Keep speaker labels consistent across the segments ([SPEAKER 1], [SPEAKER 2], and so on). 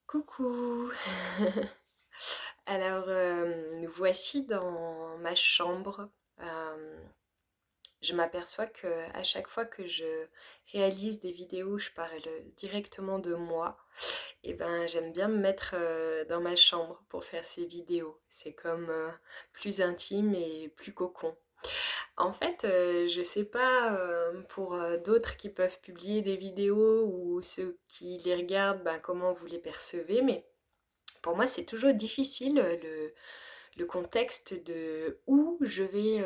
[SPEAKER 1] Coucou. Alors, nous voici dans ma chambre. Je m'aperçois que à chaque fois que je réalise des vidéos où je parle directement de moi, et ben, j'aime bien me mettre, dans ma chambre pour faire ces vidéos. C'est comme, plus intime et plus cocon. En fait, je sais pas, pour, d'autres qui peuvent publier des vidéos ou ceux qui les regardent, ben, comment vous les percevez, mais pour moi, c'est toujours difficile le contexte de où je vais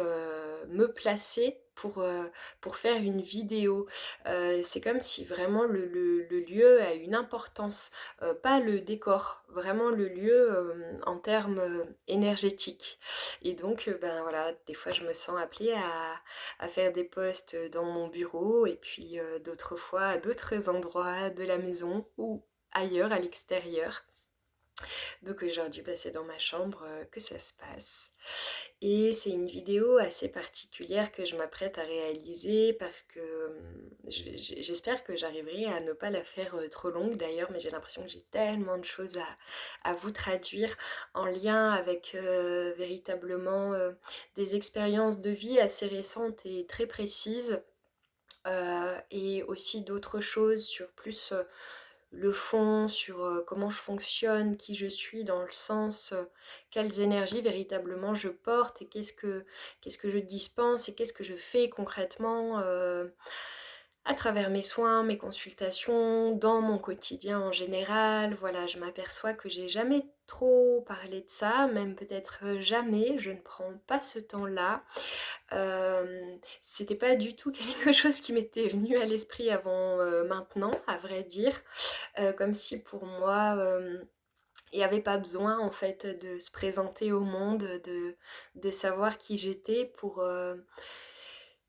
[SPEAKER 1] me placer pour faire une vidéo. C'est comme si vraiment le lieu a une importance, pas le décor, vraiment le lieu en termes énergétiques. Et donc, ben voilà, des fois je me sens appelée à faire des posts dans mon bureau et puis d'autres fois à d'autres endroits de la maison ou ailleurs à l'extérieur. Donc aujourd'hui, bah, c'est dans ma chambre que ça se passe. Et c'est une vidéo assez particulière que je m'apprête à réaliser parce que j'espère que j'arriverai à ne pas la faire trop longue d'ailleurs, mais j'ai l'impression que j'ai tellement de choses à vous traduire en lien avec véritablement des expériences de vie assez récentes et très précises. Et aussi d'autres choses sur plus le fond, sur comment je fonctionne, qui je suis, dans le sens quelles énergies véritablement je porte et qu'est-ce que je dispense et qu'est-ce que je fais concrètement à travers mes soins, mes consultations, dans mon quotidien en général. Voilà, je m'aperçois que j'ai jamais trop parlé de ça, même peut-être jamais, je ne prends pas ce temps-là. C'était pas du tout quelque chose qui m'était venu à l'esprit avant maintenant, à vrai dire. Comme si pour moi, il n'y avait pas besoin en fait de se présenter au monde, de savoir qui j'étais pour,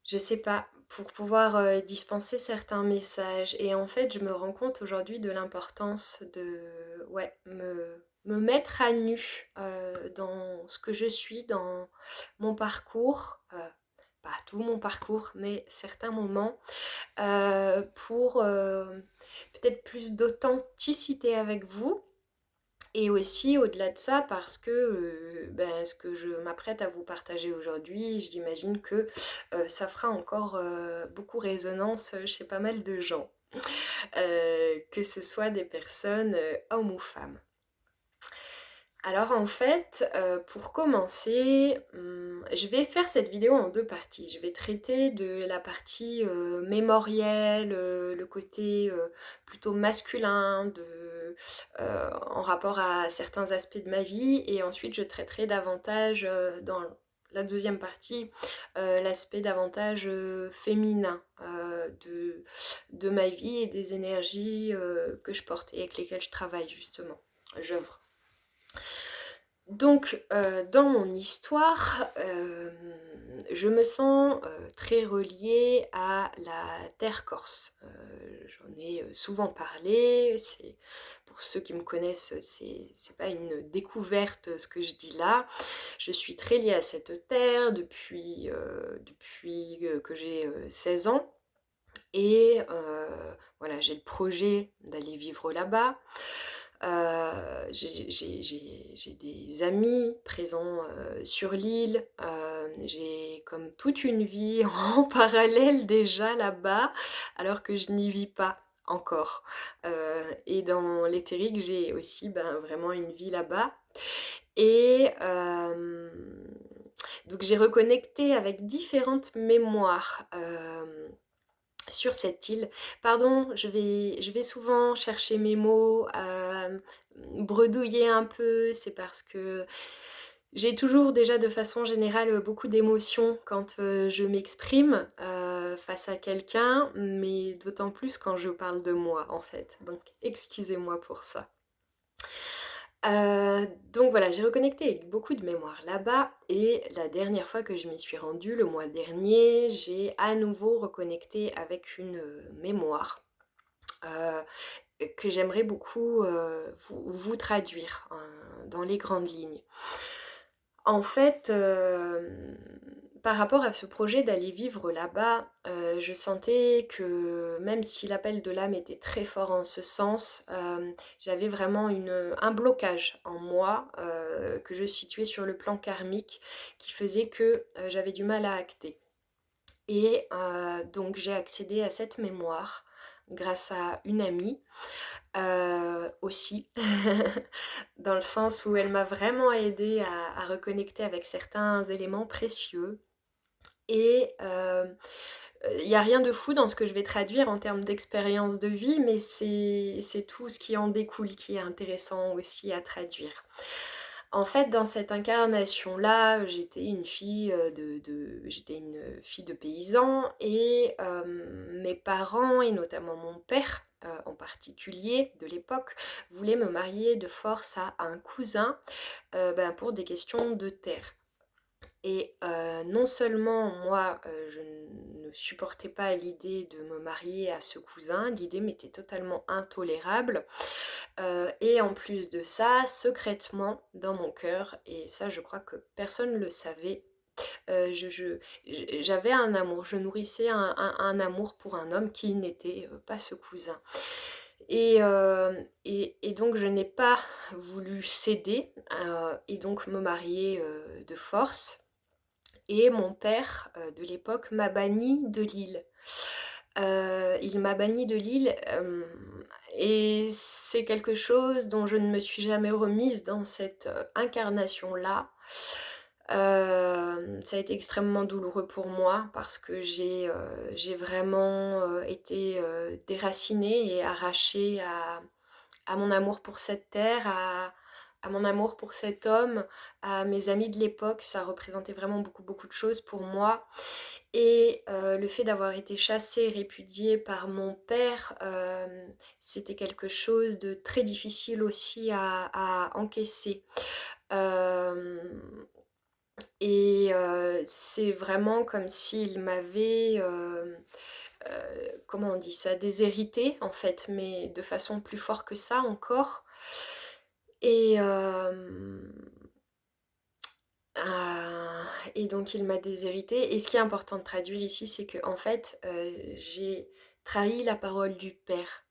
[SPEAKER 1] je sais pas, pour pouvoir dispenser certains messages. Et en fait, je me rends compte aujourd'hui de l'importance de ouais, me mettre à nu dans ce que je suis, dans mon parcours. Pas tout mon parcours, mais certains moments, pour peut-être plus d'authenticité avec vous. Et aussi au-delà de ça, parce que ben, ce que je m'apprête à vous partager aujourd'hui, j'imagine que ça fera encore beaucoup résonance chez pas mal de gens, que ce soit des personnes hommes ou femmes. Alors en fait, pour commencer, je vais faire cette vidéo en 2 parties. Je vais traiter de la partie, mémorielle, le côté, plutôt masculin en rapport à certains aspects de ma vie, et ensuite je traiterai davantage, dans la deuxième partie, l'aspect davantage, féminin, de ma vie et des énergies, que je porte et avec lesquelles je travaille justement, j'œuvre. Donc, dans mon histoire, je me sens très reliée à la terre corse. J'en ai souvent parlé, pour ceux qui me connaissent, c'est pas une découverte ce que je dis là. Je suis très liée à cette terre depuis que j'ai 16 ans. Et voilà, j'ai le projet d'aller vivre là-bas. J'ai des amis présents sur l'île. J'ai comme toute une vie en parallèle déjà là-bas, alors que je n'y vis pas encore. Et dans l'éthérique, j'ai aussi ben, vraiment une vie là-bas. Et donc j'ai reconnecté avec différentes mémoires. Sur cette île. Pardon, je vais souvent chercher mes mots, bredouiller un peu, c'est parce que j'ai toujours déjà de façon générale beaucoup d'émotions quand je m'exprime face à quelqu'un, mais d'autant plus quand je parle de moi en fait. Donc excusez-moi pour ça. Donc voilà, j'ai reconnecté avec beaucoup de mémoires là-bas, et la dernière fois que je m'y suis rendue, le mois dernier, j'ai à nouveau reconnecté avec une mémoire que j'aimerais beaucoup vous traduire dans les grandes lignes. En fait, par rapport à ce projet d'aller vivre là-bas, je sentais que même si l'appel de l'âme était très fort en ce sens, j'avais vraiment un blocage en moi, que je situais sur le plan karmique, qui faisait que, j'avais du mal à acter. Et donc j'ai accédé à cette mémoire grâce à une amie, aussi, dans le sens où elle m'a vraiment aidée à reconnecter avec certains éléments précieux. Et il n'y a rien de fou dans ce que je vais traduire en termes d'expérience de vie, mais c'est tout ce qui en découle qui est intéressant aussi à traduire. En fait, dans cette incarnation-là, j'étais une fille j'étais une fille de paysan et mes parents, et notamment mon père en particulier de l'époque, voulaient me marier de force à un cousin pour des questions de terre. Et non seulement moi, je ne supportais pas l'idée de me marier à ce cousin, l'idée m'était totalement intolérable. Et en plus de ça, secrètement, dans mon cœur, et ça je crois que personne ne le savait, j'avais un amour, je nourrissais un amour pour un homme qui n'était pas ce cousin. Et donc je n'ai pas voulu céder et donc me marier de force. Et mon père de l'époque m'a bannie de l'île. Il m'a bannie de l'île et c'est quelque chose dont je ne me suis jamais remise dans cette incarnation-là. Ça a été extrêmement douloureux pour moi parce que j'ai vraiment été déracinée et arrachée à mon amour pour cette terre, à mon amour pour cet homme, à mes amis de l'époque. Ça représentait vraiment beaucoup, beaucoup de choses pour moi. Et le fait d'avoir été chassée, répudiée par mon père, c'était quelque chose de très difficile aussi à encaisser. Et c'est vraiment comme s'il m'avait, comment on dit ça, déshérité en fait, mais de façon plus forte que ça encore. Et, et donc il m'a déshéritée. Et ce qui est important de traduire ici, c'est que en fait, j'ai trahi la parole du Père,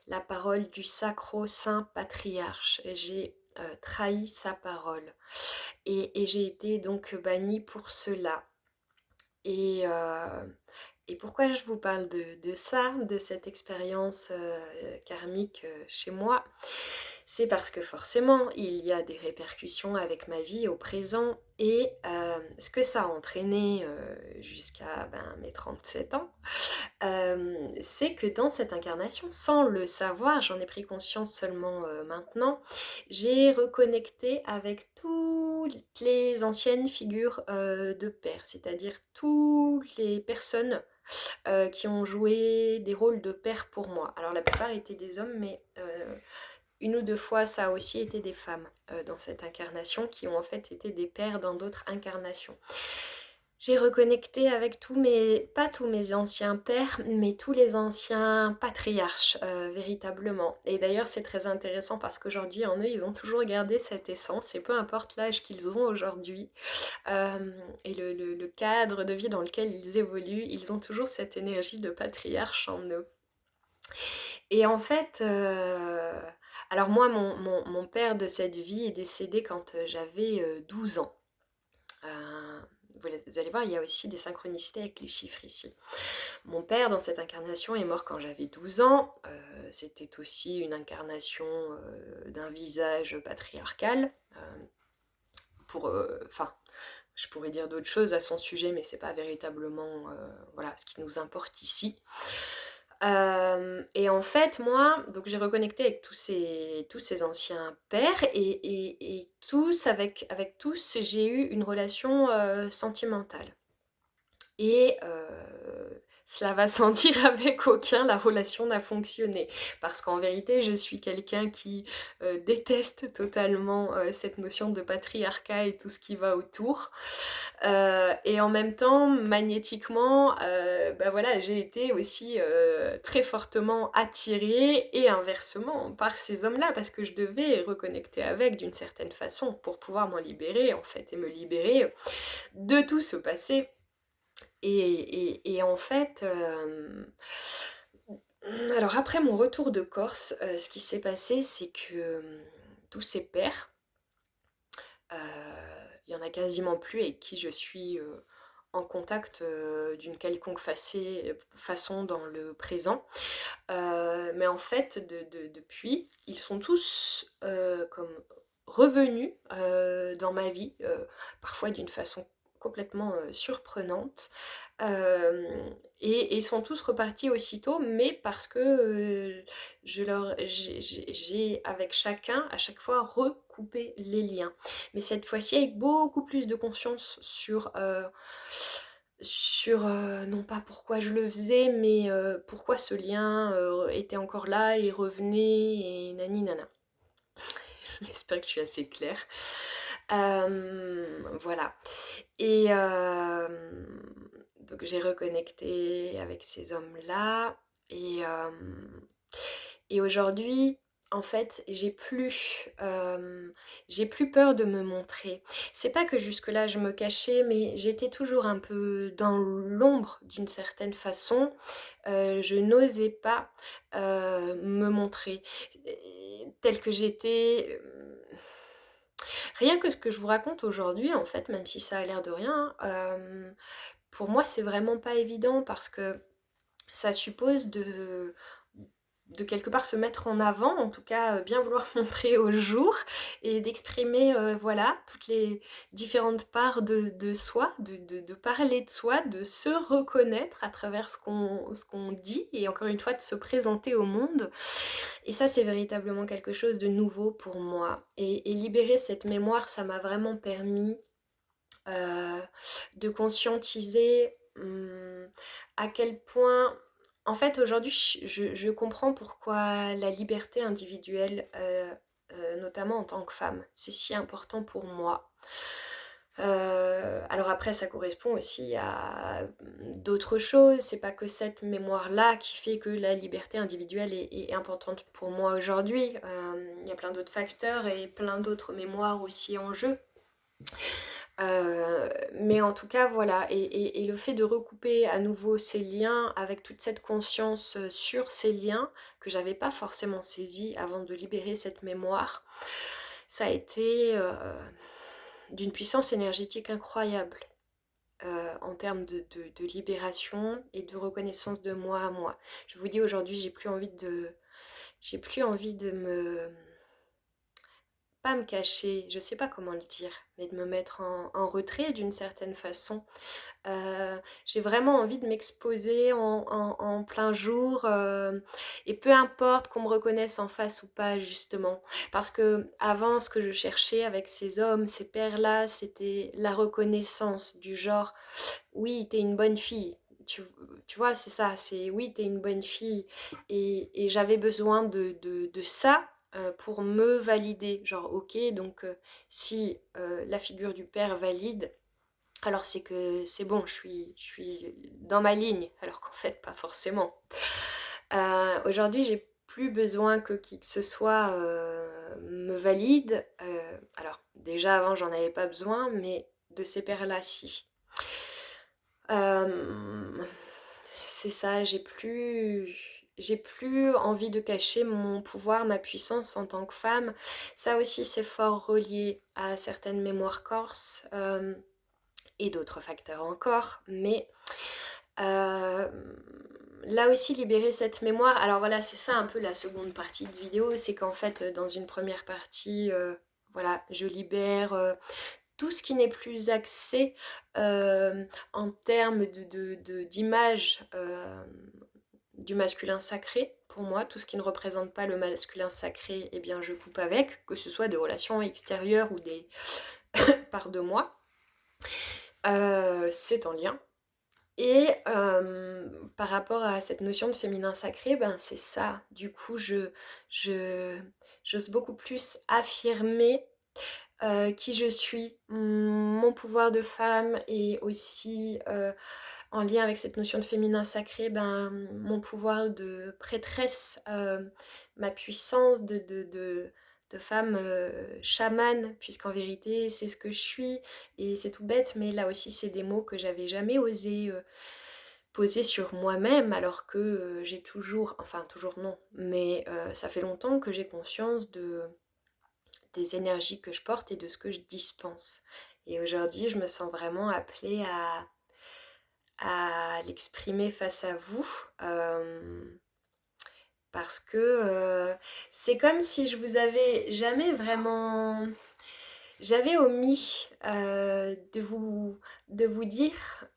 [SPEAKER 1] la parole du sacro-saint patriarche. J'ai trahi sa parole. Et j'ai été donc bannie pour cela. Et, et pourquoi je vous parle de ça, de cette expérience karmique chez moi? C'est parce que forcément, il y a des répercussions avec ma vie au présent et ce que ça a entraîné jusqu'à mes 37 ans, c'est que dans cette incarnation, sans le savoir, j'en ai pris conscience seulement maintenant, j'ai reconnecté avec toutes les anciennes figures de père, c'est-à-dire toutes les personnes qui ont joué des rôles de père pour moi. Alors la plupart étaient des hommes, mais une ou deux fois ça a aussi été des femmes dans cette incarnation qui ont en fait été des pères dans d'autres incarnations. J'ai reconnecté avec pas tous mes anciens pères, mais tous les anciens patriarches, véritablement. Et d'ailleurs, c'est très intéressant parce qu'aujourd'hui, en eux, ils ont toujours gardé cette essence, et peu importe l'âge qu'ils ont aujourd'hui, et le cadre de vie dans lequel ils évoluent, ils ont toujours cette énergie de patriarche en eux. Et en fait, alors moi, mon père de cette vie est décédé quand j'avais 12 ans. Vous allez voir, il y a aussi des synchronicités avec les chiffres ici. Mon père, dans cette incarnation, est mort quand j'avais 12 ans. C'était aussi une incarnation d'un visage patriarcal. Enfin, je pourrais dire d'autres choses à son sujet, mais c'est pas véritablement voilà, ce qui nous importe ici. Et en fait, moi, donc j'ai reconnecté avec tous ces anciens pères et tous, avec tous, j'ai eu une relation sentimentale. Et cela va sans dire avec aucun, la relation n'a fonctionné. Parce qu'en vérité, je suis quelqu'un qui déteste totalement cette notion de patriarcat et tout ce qui va autour. Et en même temps, magnétiquement, bah voilà, j'ai été aussi très fortement attirée et inversement par ces hommes-là parce que je devais reconnecter avec d'une certaine façon pour pouvoir m'en libérer en fait et me libérer de tout ce passé. Et en fait, alors après mon retour de Corse, ce qui s'est passé, c'est que tous ces pères, euh, il y en a quasiment plus avec qui je suis en contact d'une quelconque façon dans le présent. Mais en fait, depuis, ils sont tous comme revenus dans ma vie, parfois d'une façon complètement surprenante. Et ils sont tous repartis aussitôt, mais parce que j'ai avec chacun à chaque fois recoupé les liens. Mais cette fois-ci avec beaucoup plus de conscience sur non pas pourquoi je le faisais, mais pourquoi ce lien était encore là et revenait et nani nana. J'espère que je suis assez claire. Voilà. Et donc j'ai reconnecté avec ces hommes-là. Et aujourd'hui, en fait, j'ai plus peur de me montrer. C'est pas que jusque-là je me cachais, mais j'étais toujours un peu dans l'ombre d'une certaine façon. Je n'osais pas me montrer telle que j'étais. Rien que ce que je vous raconte aujourd'hui, en fait, même si ça a l'air de rien, pour moi c'est vraiment pas évident parce que ça suppose de quelque part se mettre en avant, en tout cas bien vouloir se montrer au jour et d'exprimer voilà toutes les différentes parts de soi, de parler de soi, de se reconnaître à travers ce qu'on dit et encore une fois de se présenter au monde. Et ça c'est véritablement quelque chose de nouveau pour moi. Et libérer cette mémoire, ça m'a vraiment permis de conscientiser à quel point en fait, aujourd'hui, je comprends pourquoi la liberté individuelle, notamment en tant que femme, c'est si important pour moi. Alors après, ça correspond aussi à d'autres choses. C'est pas que cette mémoire-là qui fait que la liberté individuelle est importante pour moi aujourd'hui. Il y a plein d'autres facteurs et plein d'autres mémoires aussi en jeu. Mais en tout cas, voilà, et le fait de recouper à nouveau ces liens avec toute cette conscience sur ces liens que j'avais pas forcément saisi avant de libérer cette mémoire, ça a été d'une puissance énergétique incroyable en termes de libération et de reconnaissance de moi à moi. Je vous dis aujourd'hui, j'ai plus envie de me pas me cacher, je sais pas comment le dire, mais de me mettre en retrait d'une certaine façon. J'ai vraiment envie de m'exposer en plein jour et peu importe qu'on me reconnaisse en face ou pas justement. Parce que avant, ce que je cherchais avec ces hommes, ces pères-là, c'était la reconnaissance du genre oui, t'es une bonne fille. Tu vois, c'est ça, c'est oui, t'es une bonne fille. Et j'avais besoin de ça pour me valider. Genre, ok, donc si la figure du père valide, alors c'est que c'est bon, je suis dans ma ligne, alors qu'en fait, pas forcément. Aujourd'hui, j'ai plus besoin que qui que ce soit me valide. Alors, déjà avant, j'en avais pas besoin, mais de ces pères-là, si. C'est ça, j'ai plus envie de cacher mon pouvoir, ma puissance en tant que femme. Ça aussi, c'est fort relié à certaines mémoires corses et d'autres facteurs encore. Mais là aussi, libérer cette mémoire. Alors voilà, c'est ça un peu la seconde partie de vidéo. C'est qu'en fait, dans une première partie, voilà, je libère tout ce qui n'est plus axé en termes d'image du masculin sacré. Pour moi, tout ce qui ne représente pas le masculin sacré, eh bien je coupe avec, que ce soit des relations extérieures ou des parts de moi. C'est en lien. Et par rapport à cette notion de féminin sacré, ben c'est ça. Du coup, je j'ose beaucoup plus affirmer qui je suis, mon pouvoir de femme et aussi en lien avec cette notion de féminin sacré, ben, mon pouvoir de prêtresse, ma puissance de femme chamane, puisqu'en vérité c'est ce que je suis et c'est tout bête, mais là aussi c'est des mots que j'avais jamais osé poser sur moi-même alors que j'ai toujours, enfin toujours non, mais ça fait longtemps que j'ai conscience des énergies que je porte et de ce que je dispense. Et aujourd'hui, je me sens vraiment appelée à l'exprimer face à vous. Parce que c'est comme si je vous avais jamais vraiment... J'avais omis de vous dire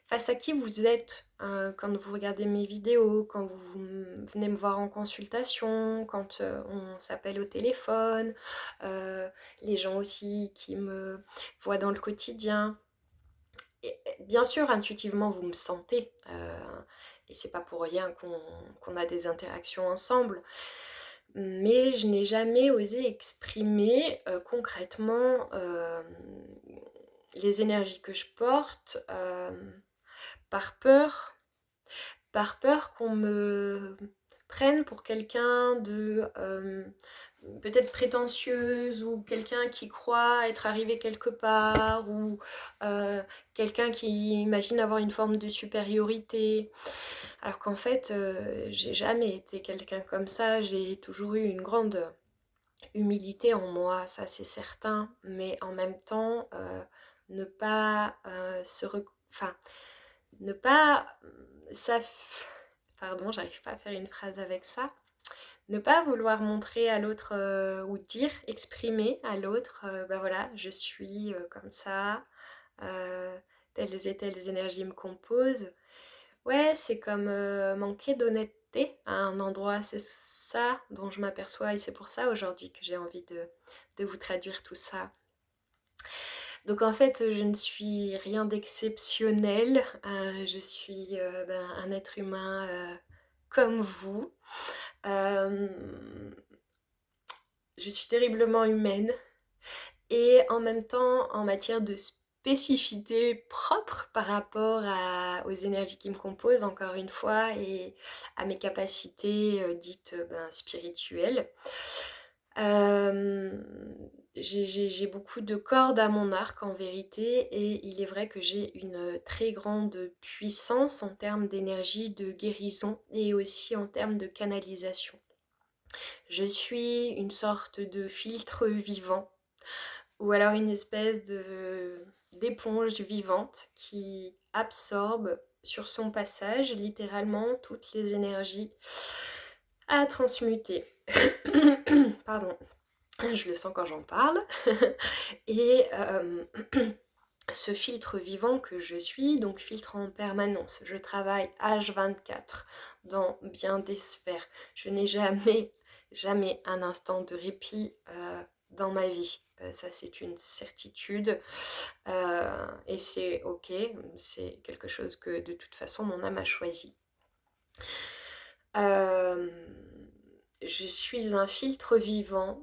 [SPEAKER 1] face à qui vous êtes quand vous regardez mes vidéos, quand vous venez me voir en consultation, quand on s'appelle au téléphone, les gens aussi qui me voient dans le quotidien. Et, bien sûr, intuitivement, vous me sentez, et c'est pas pour rien qu'on a des interactions ensemble, mais je n'ai jamais osé exprimer concrètement les énergies que je porte par peur, par peur qu'on me prenne pour quelqu'un de peut-être prétentieuse ou quelqu'un qui croit être arrivé quelque part ou quelqu'un qui imagine avoir une forme de supériorité. Alors qu'en fait, j'ai jamais été quelqu'un comme ça, j'ai toujours eu une grande humilité en moi, ça c'est certain, mais en même temps, ne pas enfin, ne pas ça... Pardon, j'arrive pas à faire une phrase avec ça. Ne pas vouloir montrer à l'autre ou dire, exprimer à l'autre, ben voilà, je suis comme ça, euh, telles et telles énergies me composent. Ouais, c'est comme manquer d'honnêteté à un endroit, c'est ça dont je m'aperçois et c'est pour ça aujourd'hui que j'ai envie de vous traduire tout ça. Donc en fait, je ne suis rien d'exceptionnel, je suis ben, un être humain comme vous. Euh, je suis terriblement humaine et en même temps en matière de spécificité propre par rapport aux énergies qui me composent encore une fois et à mes capacités dites ben, spirituelles. Euh, j'ai beaucoup de cordes à mon arc en vérité et il est vrai que j'ai une très grande puissance en termes d'énergie de guérison et aussi en termes de canalisation. Je suis une sorte de filtre vivant ou alors une espèce d'éponge vivante qui absorbe sur son passage littéralement toutes les énergies à transmuter. Pardon, je le sens quand j'en parle. Et ce filtre vivant que je suis, donc filtre en permanence, je travaille H24 dans bien des sphères. Je n'ai jamais un instant de répit dans ma vie. Ça, c'est une certitude. Et c'est ok, c'est quelque chose que de toute façon mon âme a choisi. Je suis un filtre vivant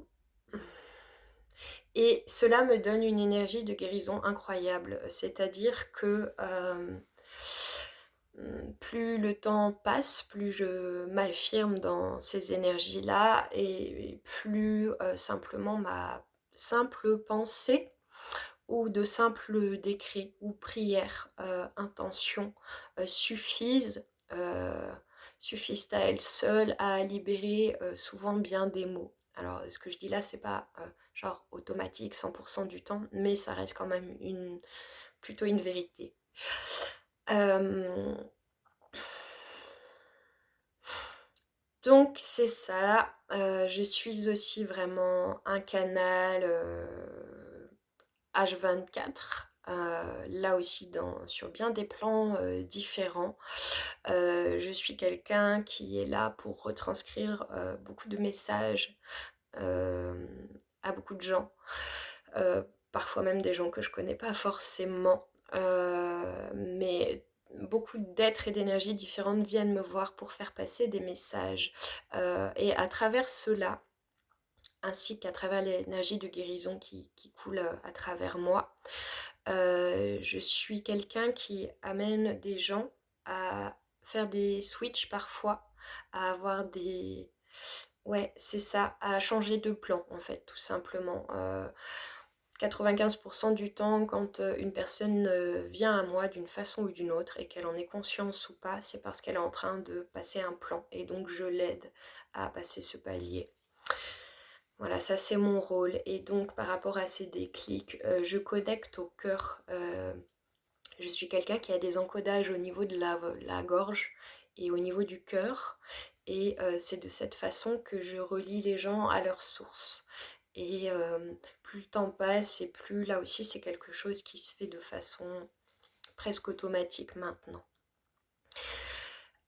[SPEAKER 1] et cela me donne une énergie de guérison incroyable. C'est-à-dire que plus le temps passe, plus je m'affirme dans ces énergies-là et plus simplement ma simple pensée ou de simples décrets ou prières, intentions suffisent, suffisent à elles seules à libérer souvent bien des mots. Alors ce que je dis là, c'est pas genre automatique 100% du temps, mais ça reste quand même plutôt une vérité. Euh, donc c'est ça, je suis aussi vraiment un canal H24, là aussi sur bien des plans différents. Je suis quelqu'un qui est là pour retranscrire beaucoup de messages à beaucoup de gens, parfois même des gens que je connais pas forcément. mais beaucoup d'êtres et d'énergies différentes viennent me voir pour faire passer des messages. Et à travers cela, ainsi qu'à travers l'énergie de guérison qui coule à travers moi, je suis quelqu'un qui amène des gens à faire des switches parfois, à avoir des... Ouais, c'est ça, à changer de plan en fait, tout simplement. 95% du temps, quand une personne vient à moi d'une façon ou d'une autre et qu'elle en ait conscience ou pas, c'est parce qu'elle est en train de passer un plan et donc je l'aide à passer ce palier. Voilà, ça c'est mon rôle. Et donc par rapport à ces déclics, je connecte au cœur. Je suis quelqu'un qui a des encodages au niveau de la gorge et au niveau du cœur. Et c'est de cette façon que je relie les gens à leur source. Et plus le temps passe et plus là aussi c'est quelque chose qui se fait de façon presque automatique maintenant.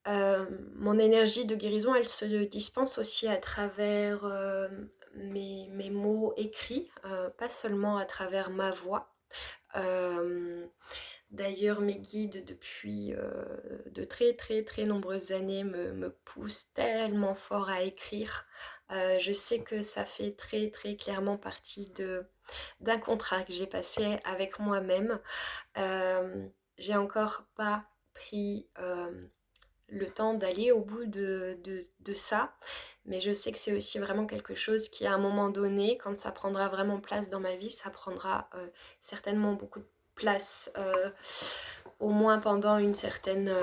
[SPEAKER 1] Mon énergie de guérison, elle se dispense aussi à travers mes mots écrits, pas seulement à travers ma voix. D'ailleurs, mes guides, depuis de très très très nombreuses années, me poussent tellement fort à écrire. Je sais que ça fait très très clairement partie d'un contrat que j'ai passé avec moi-même. J'ai encore pas pris le temps d'aller au bout de ça, mais je sais que c'est aussi vraiment quelque chose qui, à un moment donné, quand ça prendra vraiment place dans ma vie, ça prendra certainement beaucoup de place, au moins pendant une certaine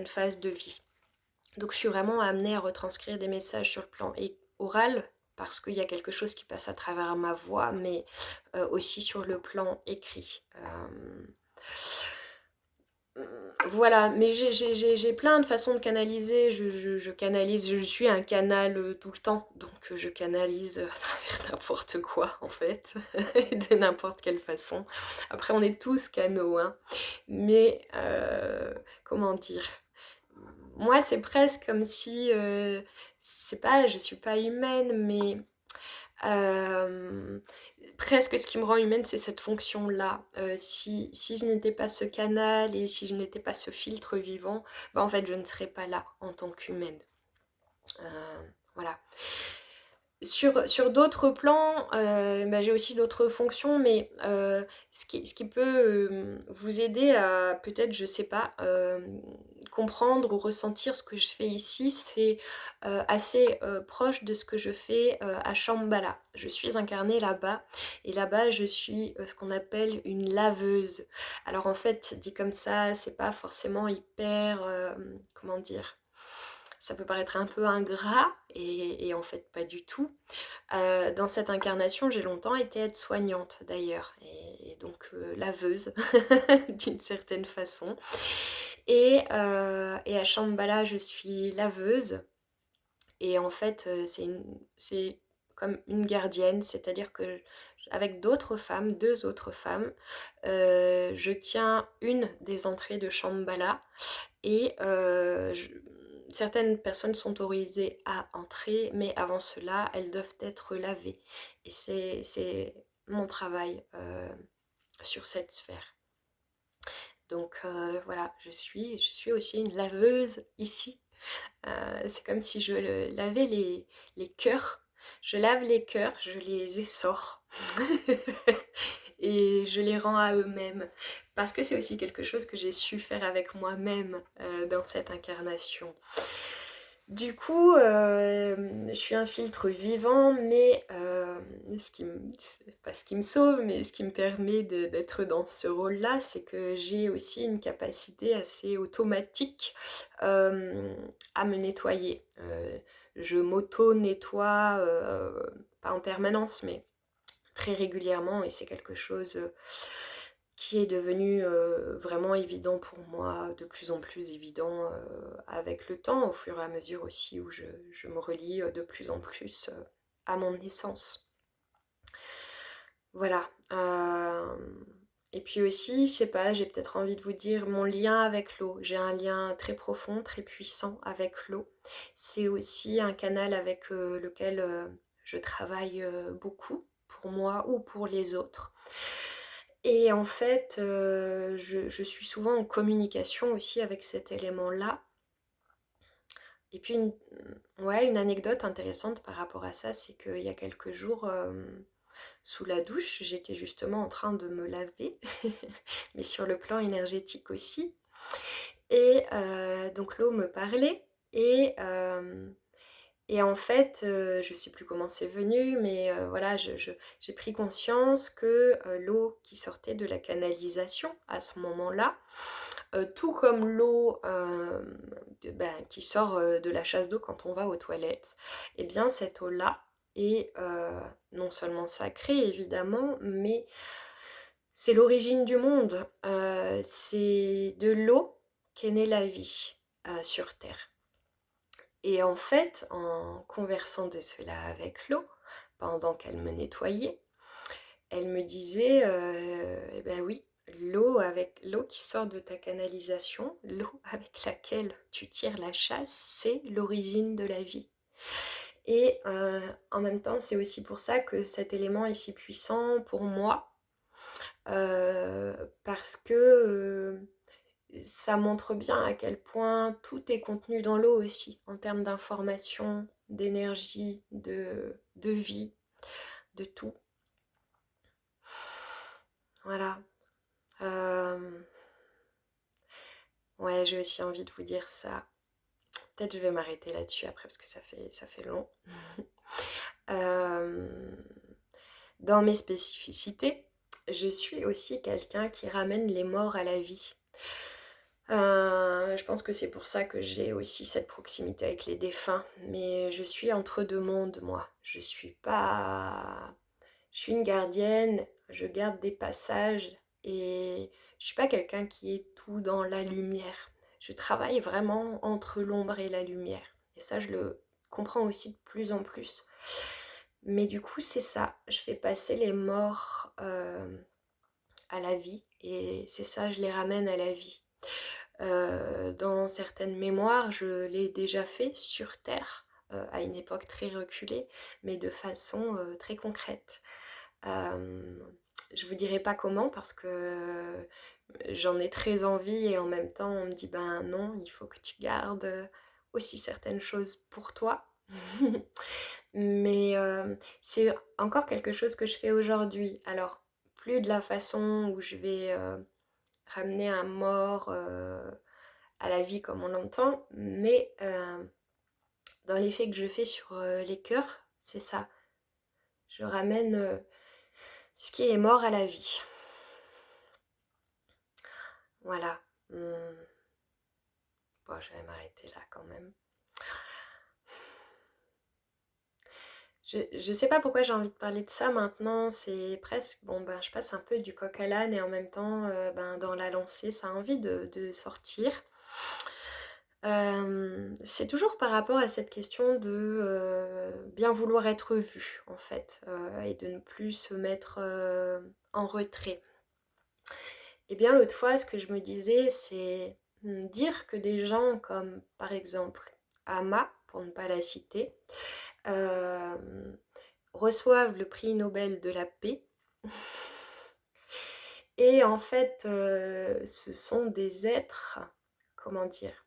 [SPEAKER 1] phase de vie. Donc je suis vraiment amenée à retranscrire des messages sur le plan oral, parce qu'il y a quelque chose qui passe à travers ma voix, mais aussi sur le plan écrit. Voilà, mais j'ai plein de façons de canaliser. Je canalise, je suis un canal tout le temps, donc je canalise à travers n'importe quoi en fait, de n'importe quelle façon. Après, on est tous canaux, hein, mais comment dire? Moi, c'est presque comme si, c'est pas, je suis pas humaine, mais euh, presque ce qui me rend humaine, c'est cette fonction-là. Si je n'étais pas ce canal et si je n'étais pas ce filtre vivant, bah en fait, je ne serais pas là en tant qu'humaine. Voilà. Sur d'autres plans, bah, j'ai aussi d'autres fonctions, mais ce qui peut vous aider à peut-être, je sais pas, comprendre ou ressentir ce que je fais ici, c'est assez proche de ce que je fais à Shambhala. Je suis incarnée là-bas, et là-bas je suis ce qu'on appelle une laveuse. Alors en fait, dit comme ça, c'est pas forcément hyper, comment dire, ça peut paraître un peu ingrat, et en fait pas du tout. Dans cette incarnation, j'ai longtemps été aide-soignante d'ailleurs, et donc laveuse d'une certaine façon. Et à Shambhala, je suis laveuse. Et en fait, c'est comme une gardienne, c'est-à-dire que avec d'autres femmes, deux autres femmes, je tiens une des entrées de Shambhala, et certaines personnes sont autorisées à entrer, mais avant cela, elles doivent être lavées. Et c'est mon travail sur cette sphère. Donc voilà, je suis aussi une laveuse ici. C'est comme si je lavais les cœurs. Je lave les cœurs, je les essore. Et je les rends à eux-mêmes. Parce que c'est aussi quelque chose que j'ai su faire avec moi-même dans cette incarnation. Du coup, je suis un filtre vivant, mais c'est pas ce qui me sauve, mais ce qui me permet d'être dans ce rôle-là, c'est que j'ai aussi une capacité assez automatique à me nettoyer. Je m'auto-nettoie, pas en permanence, mais très régulièrement, et c'est quelque chose qui est devenu vraiment évident pour moi, de plus en plus évident avec le temps, au fur et à mesure aussi où je me relie de plus en plus à mon essence. Voilà. Et puis aussi, je sais pas, j'ai peut-être envie de vous dire mon lien avec l'eau. J'ai un lien très profond, très puissant avec l'eau. C'est aussi un canal avec lequel je travaille beaucoup, pour moi ou pour les autres. Et en fait, je suis souvent en communication aussi avec cet élément-là. Et puis ouais, une anecdote intéressante par rapport à ça, c'est qu'il y a quelques jours, sous la douche, j'étais justement en train de me laver, mais sur le plan énergétique aussi. Et donc l'eau me parlait et en fait, je sais plus comment c'est venu, mais voilà, j'ai pris conscience que l'eau qui sortait de la canalisation à ce moment-là, tout comme l'eau qui sort de la chasse d'eau quand on va aux toilettes, et bien cette eau-là est non seulement sacrée évidemment, mais c'est l'origine du monde. C'est de l'eau qu'est née la vie sur Terre. Et en fait, en conversant de cela avec l'eau, pendant qu'elle me nettoyait, elle me disait, eh ben oui, l'eau qui sort de ta canalisation, l'eau avec laquelle tu tires la chasse, c'est l'origine de la vie. Et en même temps, c'est aussi pour ça que cet élément est si puissant pour moi, parce que ça montre bien à quel point tout est contenu dans l'eau aussi, en termes d'information, d'énergie, de vie, de tout. Voilà. Ouais, j'ai aussi envie de vous dire ça. Peut-être je vais m'arrêter là-dessus après parce que ça fait long. Dans mes spécificités, je suis aussi quelqu'un qui ramène les morts à la vie. Je pense que c'est pour ça que j'ai aussi cette proximité avec les défunts. Mais je suis entre deux mondes, moi. Je suis pas... Je suis une gardienne, je garde des passages et je suis pas quelqu'un qui est tout dans la lumière. Je travaille vraiment entre l'ombre et la lumière. Et ça, je le comprends aussi de plus en plus. Mais du coup, c'est ça. Je fais passer les morts à la vie. Et c'est ça, je les ramène à la vie. Dans certaines mémoires, je l'ai déjà fait sur Terre, à une époque très reculée, mais de façon très concrète. Je vous dirai pas comment parce que j'en ai très envie et en même temps on me dit ben non, il faut que tu gardes aussi certaines choses pour toi. Mais c'est encore quelque chose que je fais aujourd'hui. Alors, plus de la façon où je vais ramener un mort à la vie comme on l'entend, mais dans l'effet que je fais sur les cœurs, c'est ça. Je ramène ce qui est mort à la vie. Voilà. Bon, je vais m'arrêter là quand même. Je sais pas pourquoi j'ai envie de parler de ça maintenant, c'est presque, bon ben je passe un peu du coq à l'âne et en même temps ben, dans la lancée ça a envie de sortir. C'est toujours par rapport à cette question de bien vouloir être vu en fait et de ne plus se mettre en retrait. Et bien l'autre fois ce que je me disais c'est dire que des gens comme par exemple Ama, pour ne pas la citer, euh, reçoivent le prix Nobel de la paix. Et en fait, ce sont des êtres, comment dire,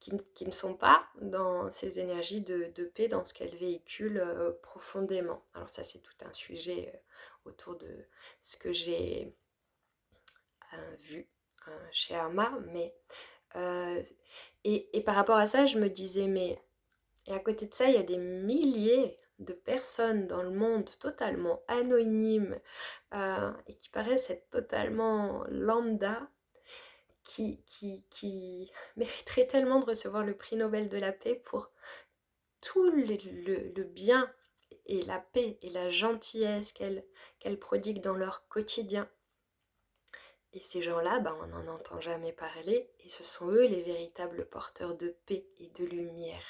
[SPEAKER 1] qui ne sont pas dans ces énergies de paix, dans ce qu'elles véhiculent profondément. Alors ça, c'est tout un sujet autour de ce que j'ai vu chez Ama, mais... et par rapport à ça, je me disais, mais... Et à côté de ça, il y a des milliers de personnes dans le monde totalement anonymes et qui paraissent être totalement lambda, qui mériteraient tellement de recevoir le prix Nobel de la paix pour tout le bien et la paix et la gentillesse qu'elles prodiguent dans leur quotidien. Et ces gens-là, bah, on n'en entend jamais parler, et ce sont eux les véritables porteurs de paix et de lumière.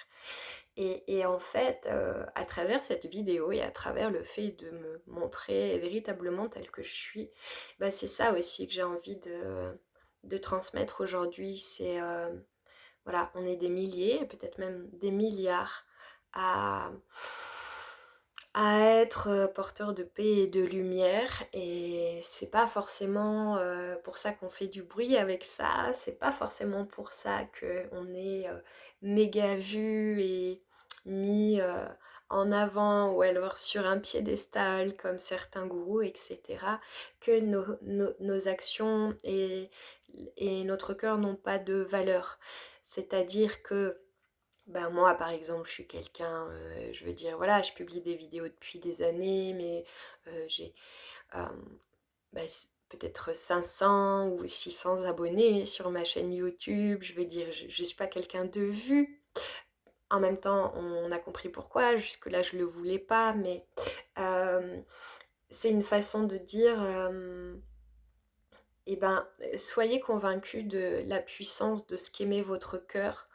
[SPEAKER 1] Et en fait, à travers cette vidéo et à travers le fait de me montrer véritablement telle que je suis, bah, c'est ça aussi que j'ai envie de transmettre aujourd'hui. C'est, voilà, on est des milliers, peut-être même des milliards à, à être porteur de paix et de lumière, et c'est pas forcément pour ça qu'on fait du bruit avec ça, c'est pas forcément pour ça qu'on est méga vu et mis en avant ou alors sur un piédestal comme certains gourous, etc., que nos actions et notre cœur n'ont pas de valeur. C'est-à-dire que ben moi, par exemple, je suis quelqu'un, je veux dire, voilà, je publie des vidéos depuis des années, mais j'ai euh, ben, peut-être 500 ou 600 abonnés sur ma chaîne YouTube. Je veux dire, je ne suis pas quelqu'un de vu. En même temps, on a compris pourquoi. Jusque-là, je ne le voulais pas, mais euh, c'est une façon de dire, eh ben, soyez convaincus de la puissance de ce qu'émet votre cœur,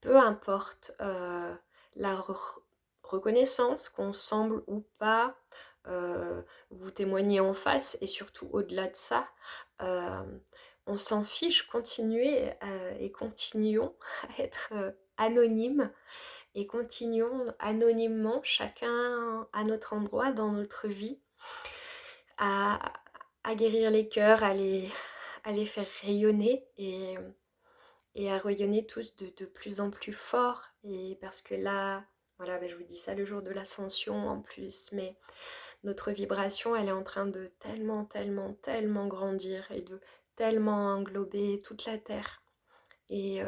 [SPEAKER 1] peu importe la reconnaissance qu'on semble ou pas vous témoigner en face, et surtout au-delà de ça, euh, on s'en fiche, continuez et continuons à être anonymes, et continuons anonymement, chacun à notre endroit dans notre vie, à, à guérir les cœurs, à les faire rayonner, et à rayonner tous de plus en plus fort. Et parce que là, voilà, ben je vous dis ça le jour de l'ascension en plus, mais notre vibration, elle est en train de tellement, tellement, tellement grandir et de tellement englober toute la Terre. Et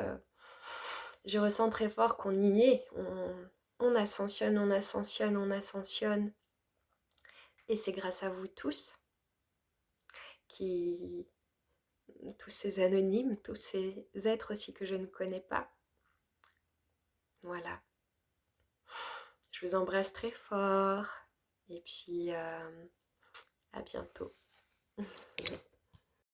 [SPEAKER 1] je ressens très fort qu'on y est. On ascensionne, on ascensionne, on ascensionne. Et c'est grâce à vous tous, qui, tous ces anonymes, tous ces êtres aussi que je ne connais pas. Voilà. Je vous embrasse très fort. Et puis, à bientôt.